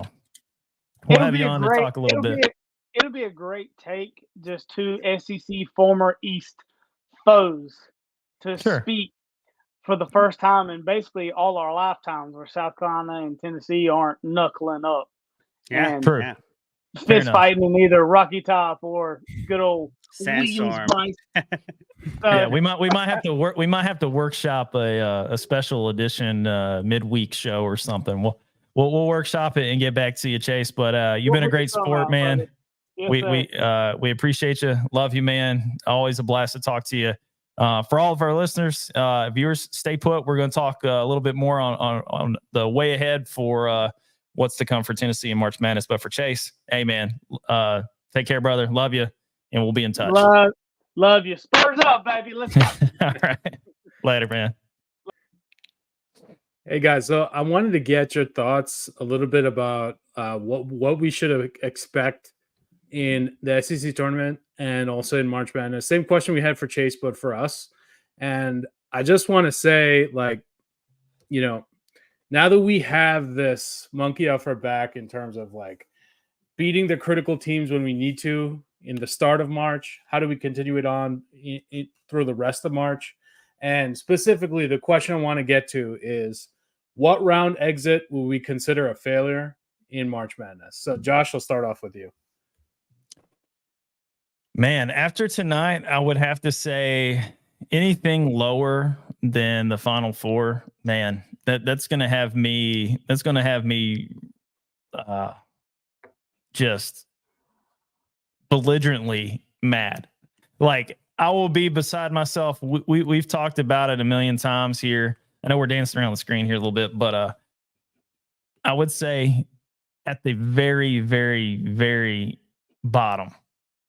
have you on to talk a little bit. It'll be a great take, just two SEC former East foes to speak for the first time in basically all our lifetimes, where South Carolina and Tennessee aren't knuckling up. Yeah, true. Yeah. Fist fighting in either Rocky Top or good old Sandstorm. We might have to workshop a special edition midweek show or something. We'll workshop it and get back to you, Chase. But you've been a great sport, man. Yes, we appreciate you. Love you, man. Always a blast to talk to you. For all of our listeners, viewers, stay put. We're going to talk a little bit more on the way ahead for what's to come for Tennessee in March Madness. But for Chase, hey man, take care, brother. Love you, and we'll be in touch. Love you. Spurs up, baby. Let's go. All right, later, man. Hey guys, so I wanted to get your thoughts a little bit about what we should expect in the SEC tournament and also in March Madness. Same question we had for Chase, but for us. And I just want to say, like, you know, now that we have this monkey off our back in terms of like beating the critical teams when we need to in the start of March, how do we continue it on through the rest of March? And specifically, the question I want to get to is, what round exit will we consider a failure in March Madness? So, Josh, I'll start off with you. Man, after tonight, I would have to say anything lower than the Final Four, man, that's going to have me. That's going to have me just belligerently mad. Like, I will be beside myself. We've talked about it a million times here. I know we're dancing around the screen here a little bit, but I would say at the very, very, very bottom,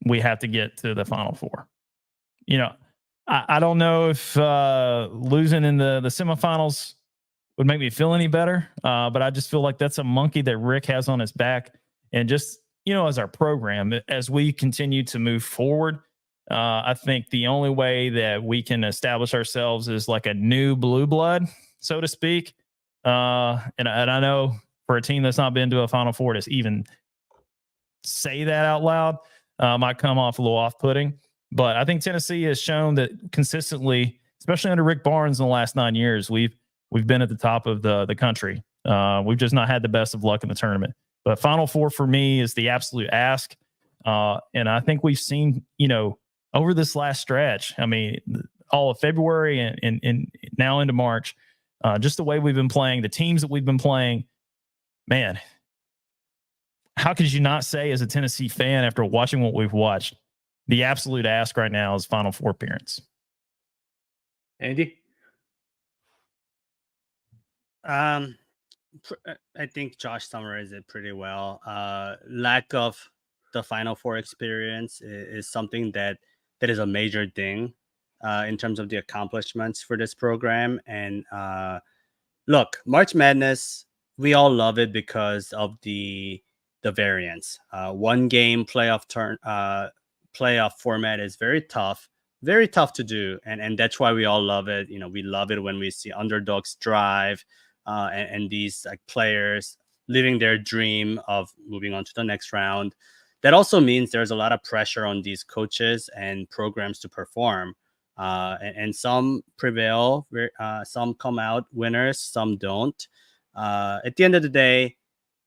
we have to get to the Final Four. You know, I don't know if losing in the semifinals would make me feel any better, but I just feel like that's a monkey that Rick has on his back. And just, you know, as our program, as we continue to move forward, I think the only way that we can establish ourselves is like a new blue blood, so to speak. And I know for a team that's not been to a Final Four, to even say that out loud might come off a little off-putting. But I think Tennessee has shown that consistently, especially under Rick Barnes in the last 9 years, we've been at the top of the country. We've just not had the best of luck in the tournament. But Final Four for me is the absolute ask. And I think we've seen, you know, over this last stretch, I mean, all of February and now into March, just the way we've been playing, the teams that we've been playing, man, how could you not say as a Tennessee fan after watching what we've watched, the absolute ask right now is Final Four appearance? Andy? I think Josh summarized it pretty well. Lack of the Final Four experience is something that is a major thing in terms of the accomplishments for this program. And look, March Madness, we all love it because of the variance. One game playoff format is very tough to do, and that's why we all love it. You know, we love it when we see underdogs drive and these like players living their dream of moving on to the next round. That also means there's a lot of pressure on these coaches and programs to perform. And some prevail, some come out winners, some don't. At the end of the day,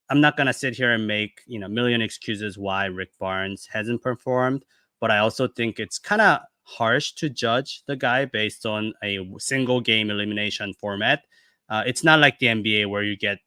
I'm not going to sit here and make, you know, a million excuses why Rick Barnes hasn't performed, but I also think it's kind of harsh to judge the guy based on a single game elimination format. It's not like the NBA where you get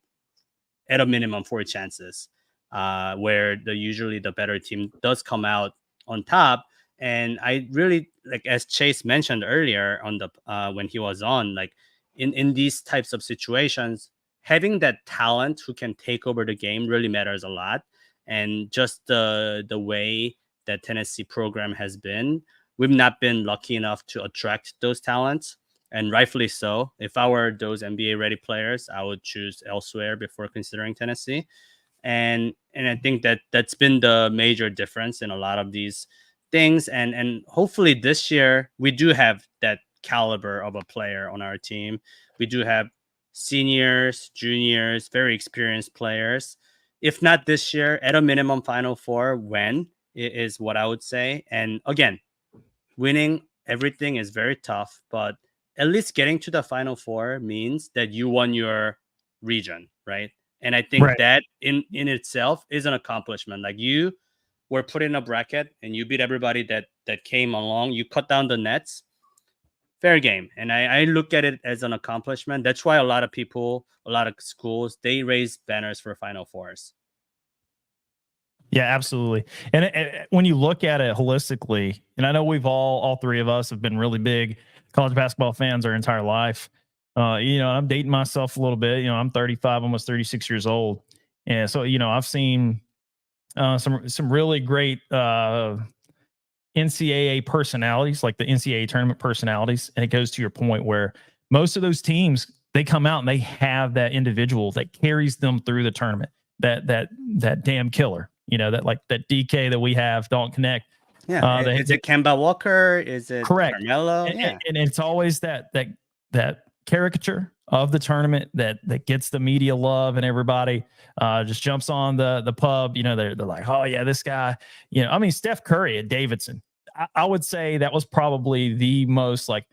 at a minimum 4 chances. Where usually the better team does come out on top. And I really, like, as Chase mentioned earlier on the when he was on, like in these types of situations, having that talent who can take over the game really matters a lot. And just the way that Tennessee program has been, we've not been lucky enough to attract those talents, and rightfully so. If I were those NBA ready players, I would choose elsewhere before considering Tennessee. And I think that's been the major difference in a lot of these things. And hopefully this year we do have that caliber of a player on our team. We do have seniors, juniors, very experienced players. If not this year, at a minimum Final Four, when is what I would say. And again, winning everything is very tough, but at least getting to the Final Four means that you won your region, right? And I think that in itself is an accomplishment. Like, you were put in a bracket and you beat everybody that came along. You cut down the nets. Fair game. And I look at it as an accomplishment. That's why a lot of people, a lot of schools, they raise banners for Final Fours. Yeah, absolutely. And when you look at it holistically, and I know we've all 3 of us have been really big college basketball fans our entire life. You know, I'm dating myself a little bit. You know, I'm 35, almost 36 years old. And so, I've seen some really great NCAA personalities, like the NCAA tournament personalities. And it goes to your point where most of those teams, they come out and they have that individual that carries them through the tournament, that damn killer, that DK that we have, Dalton Connect. Yeah. Is it Kemba Walker? Is it correct? Carmelo? And it's always that caricature of the tournament that gets the media love, and everybody just jumps on the pub. They're like, oh yeah, this guy. Steph Curry at Davidson. I would say that was probably the most like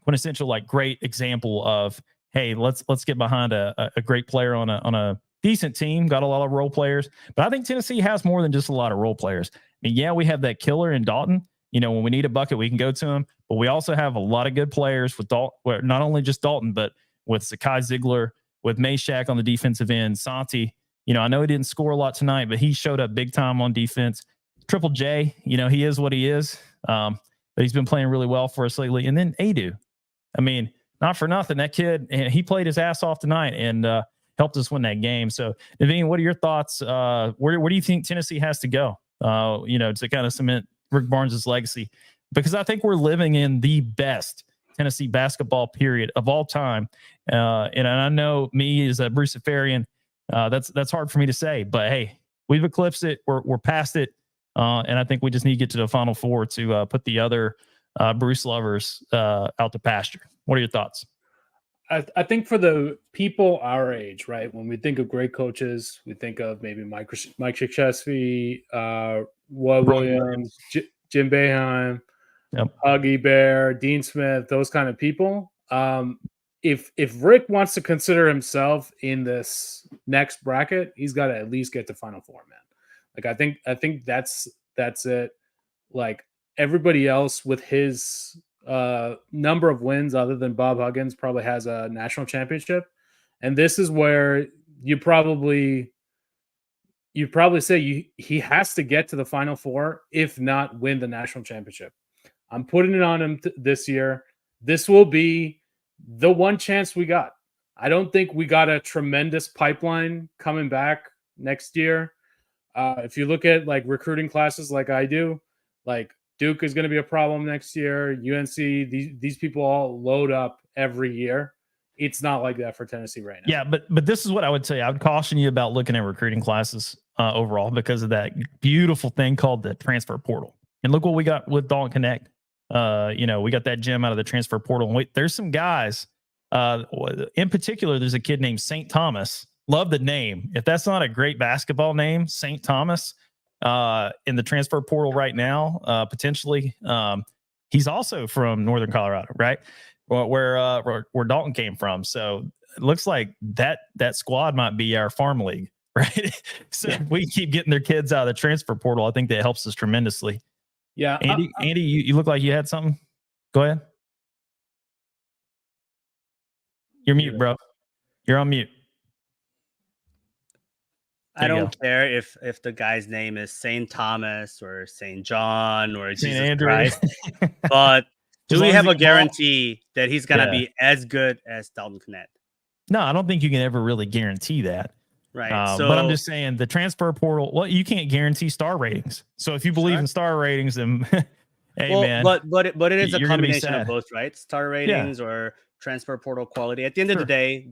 quintessential, like great example of, hey, let's get behind a great player on a decent team. Got a lot of role players, but I think Tennessee has more than just a lot of role players. Yeah, we have that killer in Dalton. When we need a bucket, we can go to him. But we also have a lot of good players with Dalton, not only just Dalton, but with Zakai Ziegler, with Meshack on the defensive end, Santi. I know he didn't score a lot tonight, but he showed up big time on defense. Triple J, he is what he is. But he's been playing really well for us lately. And then Adu. Not for nothing, that kid, he played his ass off tonight and helped us win that game. So, Naveen, what are your thoughts? Where do you think Tennessee has to go, to kind of cement Rick Barnes' legacy? Because I think we're living in the best Tennessee basketball period of all time. And I know me as a Bruciferian, that's hard for me to say. But, hey, we've eclipsed it. We're past it. And I think we just need to get to the Final Four to put the other Bruce lovers out to pasture. What are your thoughts? I think for the people our age, right, when we think of great coaches, we think of maybe Mike Krzyzewski, Roy Williams, Jim Boeheim, Huggy Bear, Dean Smith, those kind of people. If Rick wants to consider himself in this next bracket, he's got to at least get to Final Four, man. Like I think that's it. Like everybody else with his number of wins other than Bob Huggins probably has a national championship. And this is where you probably say he has to get to the Final Four, if not win the national championship. I'm putting it on him this year. This will be the one chance we got. I don't think we got a tremendous pipeline coming back next year. If you look at like recruiting classes like I do, like Duke is going to be a problem next year. UNC, these people all load up every year. It's not like that for Tennessee right now. Yeah, but this is what I would say. I would caution you about looking at recruiting classes overall because of that beautiful thing called the transfer portal. And look what we got with Dalton Connect. We got that gem out of the transfer portal. And there's some guys. In particular, there's a kid named St. Thomas. Love the name. If that's not a great basketball name, St. Thomas, in the transfer portal right now, potentially. He's also from Northern Colorado, right? Where Dalton came from. So it looks like that squad might be our farm league, right? So if we keep getting their kids out of the transfer portal, I think that helps us tremendously. Yeah. Andy, you look like you had something. Go ahead. You're mute, bro. You're on mute. I don't care if the guy's name is St. Thomas or St. John or Jesus Christ, but do we have a guarantee that he's going to be as good as Dalton Connect? No, I don't think you can ever really guarantee that. Right. But I'm just saying the transfer portal, well, you can't guarantee star ratings. So if you believe in star ratings, then man. But it is a combination of both, right? Star ratings or transfer portal quality. At the end of the day,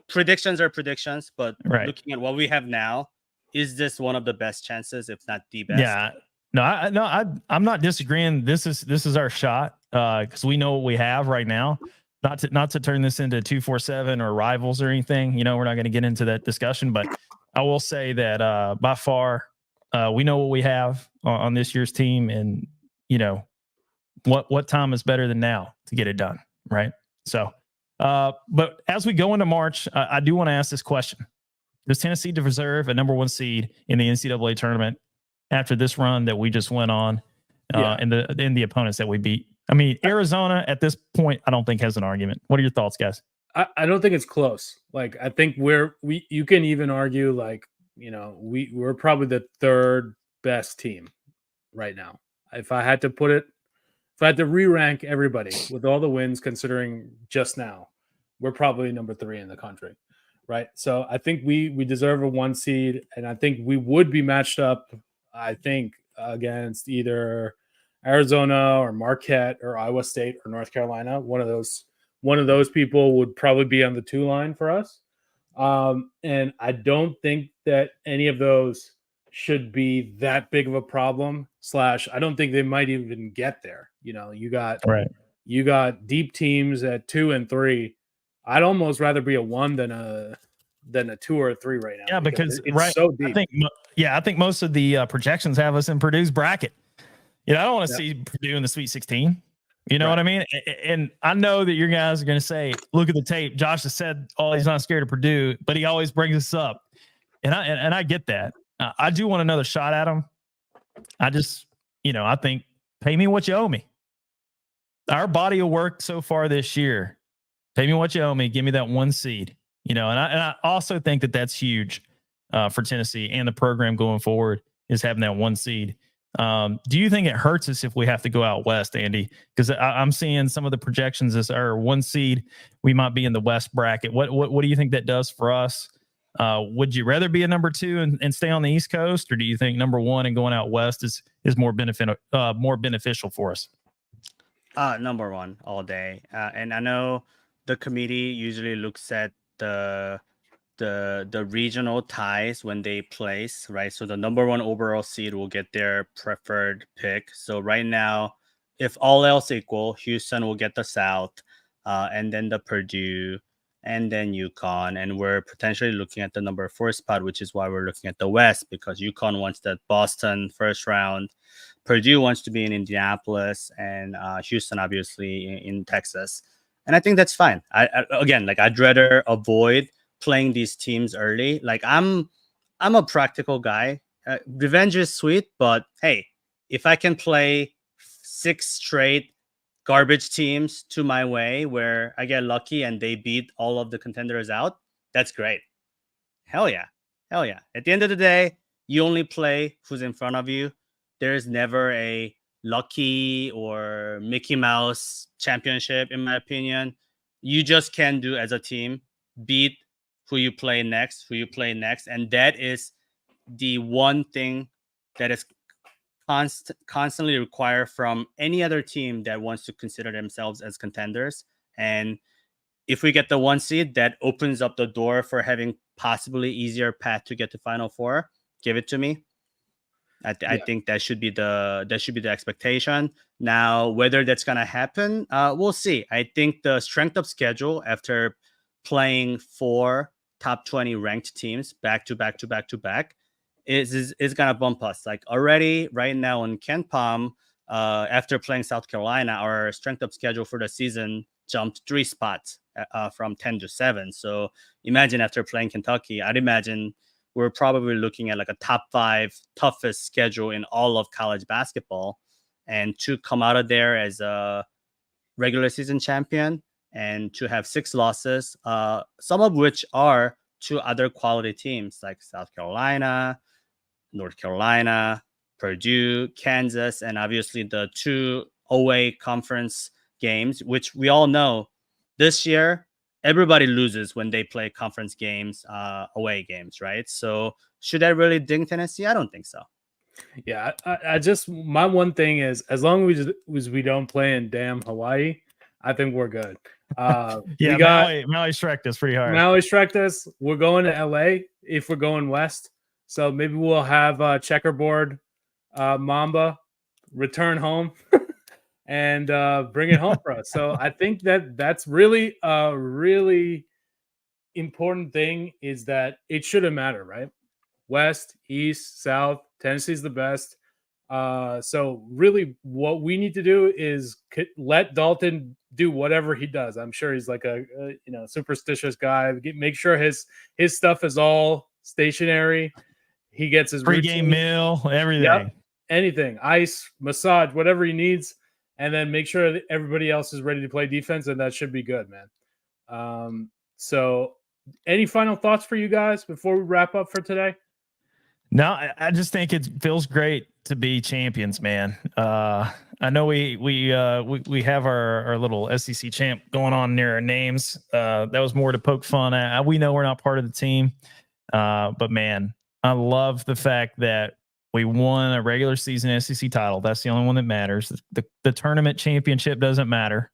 predictions are predictions, but looking at what we have now, is this one of the best chances, if not the best? Yeah. I'm not disagreeing. This is our shot because we know what we have right now. Not to turn this into 247 or rivals or anything. We're not going to get into that discussion, but I will say that by far we know what we have on this year's team, and what time is better than now to get it done, right? So. But as we go into March, I do want to ask this question. Does Tennessee deserve a number one seed in the NCAA tournament after this run that we just went on and the opponents that we beat? Arizona at this point, I don't think has an argument. What are your thoughts, guys? I don't think it's close. Like, I think you can even argue like, we're probably the third best team right now. If I had to re-rank everybody with all the wins, considering just now, we're probably number 3 in the country. right? So I think we deserve a 1 seed, and I think we would be matched up. I think against either Arizona or Marquette or Iowa State or North Carolina. One of those people would probably be on the 2 line for us. And I don't think that any of those should be that big of a problem. Slash, I don't think they might even get there. You know, you got deep teams at 2 and 3. I'd almost rather be a 1 than a 2 or a 3 right now. Yeah, because it's so deep. I think most of the projections have us in Purdue's bracket. You know, I don't want to see Purdue in the Sweet 16. You know what I mean? And I know that your guys are going to say, look at the tape. Josh has said, oh, he's not scared of Purdue, but he always brings us up. And I get that. I do want another shot at him. I just, I think pay me what you owe me. Our body of work so far this year, pay me what you owe me. Give me that 1 seed, and I also think that that's huge for Tennessee and the program going forward is having that 1 seed. Do you think it hurts us if we have to go out west, Andy? Because I'm seeing some of the projections as our 1 seed, we might be in the west bracket. What do you think that does for us? Would you rather be a number 2 and stay on the East Coast, or do you think number 1 and going out west is more beneficial for us? Number 1 all day. And I know the committee usually looks at the regional ties when they place, right? So the number 1 overall seed will get their preferred pick. So right now, if all else equal, Houston will get the South, and then the Purdue, and then UConn. And we're potentially looking at the number 4 spot, which is why we're looking at the West, because UConn wants that Boston first round. Purdue wants to be in Indianapolis, and Houston, obviously, in Texas. And I think that's fine. I'd rather avoid playing these teams early. Like I'm a practical guy. Revenge is sweet, but hey, if I can play 6 straight garbage teams to my way where I get lucky and they beat all of the contenders out, that's great. Hell yeah. At the end of the day, you only play who's in front of you. There's never a lucky or Mickey Mouse championship, in my opinion. You just can do as a team, beat who you play next, and that is the one thing that is constantly required from any other team that wants to consider themselves as contenders. And if we get the 1 seed, that opens up the door for having possibly easier path to get to Final Four. Give it to me. I think that should be the expectation. Now, whether that's gonna happen, we'll see. I think the strength of schedule after playing 4 top 20 ranked teams back to back is gonna bump us. Like already right now on KenPom, after playing South Carolina, our strength of schedule for the season jumped 3 spots from 10 to 7. So imagine after playing Kentucky, I'd imagine we're probably looking at like a top 5 toughest schedule in all of college basketball. And to come out of there as a regular season champion and to have 6 losses, some of which are to other quality teams like South Carolina, North Carolina, Purdue, Kansas, and obviously the 2 away conference games, which we all know this year, everybody loses when they play conference games, away games, right? So should that really ding Tennessee? I don't think so. Yeah, I just, my one thing is, as long as we don't play in damn Hawaii, I think we're good. We got Maui struck us pretty hard. Maui struck us. We're going to LA if we're going west. So maybe we'll have checkerboard Mamba return home and bring it home for us. So I think that's really a really important thing, is that it shouldn't matter, right? West, East, South, Tennessee's the best. So really what we need to do is let Dalton do whatever he does. I'm sure he's like a superstitious guy. Make sure his stuff is all stationary. He gets his pre-game meal, everything. Yep, anything, ice, massage, whatever he needs, and then make sure that everybody else is ready to play defense, and that should be good, man. So any final thoughts for you guys before we wrap up for today? No, I just think it feels great to be champions, man. I know we have our little SEC champ going on near our names. That was more to poke fun at. We know we're not part of the team, but man, I love the fact that we won a regular season SEC title. That's the only one that matters. The tournament championship doesn't matter.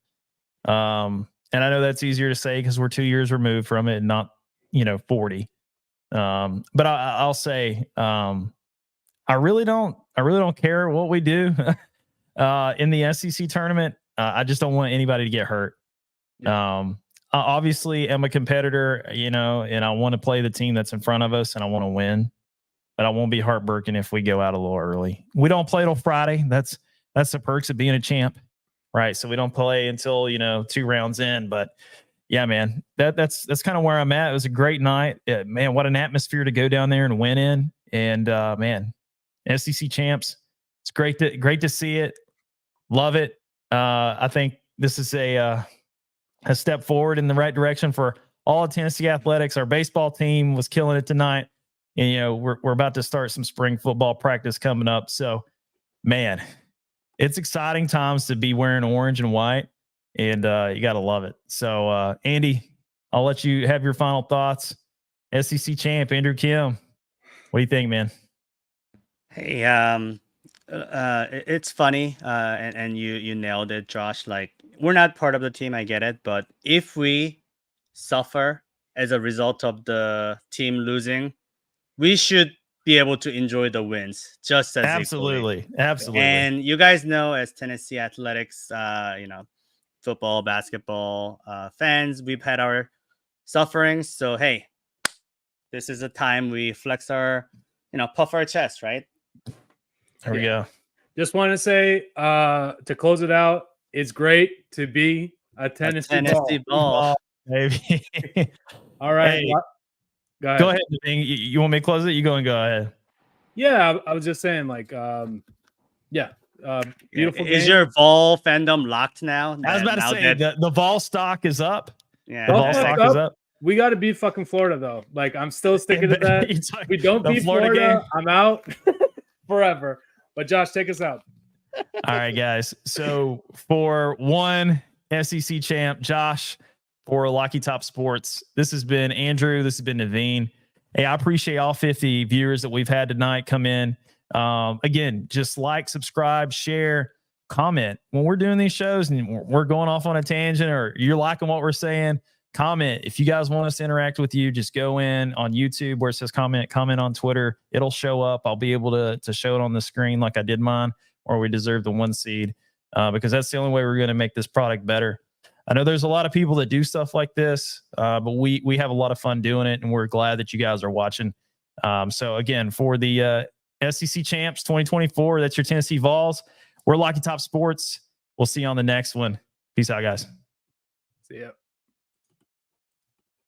And I know that's easier to say because we're 2 years removed from it, and not 40. But I'll say I really don't care what we do in the SEC tournament. I just don't want anybody to get hurt. I obviously am a competitor, and I want to play the team that's in front of us, and I want to win. But I won't be heartbroken if we go out a little early. We don't play till Friday. That's the perks of being a champ, right? So we don't play until 2 rounds in. But yeah, man, that's kind of where I'm at. It was a great night, man. What an atmosphere to go down there and win in. And man, SEC champs. It's great to see it. Love it. I think this is a step forward in the right direction for all of Tennessee athletics. Our baseball team was killing it tonight. And, we're about to start some spring football practice coming up. So, man, it's exciting times to be wearing orange and white, and you got to love it. So, Andy, I'll let you have your final thoughts. SEC champ, Andrew Kim. What do you think, man? Hey, it's funny, and you nailed it, Josh. Like, we're not part of the team, I get it, but if we suffer as a result of the team losing, we should be able to enjoy the wins just as absolutely. And you guys know, as Tennessee athletics, football, basketball fans, we've had our sufferings. So hey, this is a time we flex our, puff our chest, right? There we go. Just want to say, to close it out, it's great to be a Tennessee ball. Maybe. All right. Hey, go ahead. You want me to close it? You go ahead. Yeah, I was just saying, like, beautiful. Is your Vol fandom locked now? I was about to say the Vol stock is up. Yeah, the Vol stock is up. We got to beat fucking Florida though. Like, I'm still sticking to that. We don't beat Florida game. I'm out forever. But Josh, take us out. All right, guys. So for one SEC champ, Josh, for Lucky Top Sports, this has been Andrew. This has been Naveen. Hey, I appreciate all 50 viewers that we've had tonight come in. Again, just like, subscribe, share, comment. When we're doing these shows and we're going off on a tangent or you're liking what we're saying, comment. If you guys want us to interact with you, just go in on YouTube where it says comment on Twitter. It'll show up. I'll be able to show it on the screen like I did mine, or we deserve the 1 seed, because that's the only way we're going to make this product better. I know there's a lot of people that do stuff like this, but we have a lot of fun doing it, and we're glad that you guys are watching. So again, for the SEC Champs 2024, that's your Tennessee Vols. We're Lucky Top Sports. We'll see you on the next one. Peace out, guys. See ya.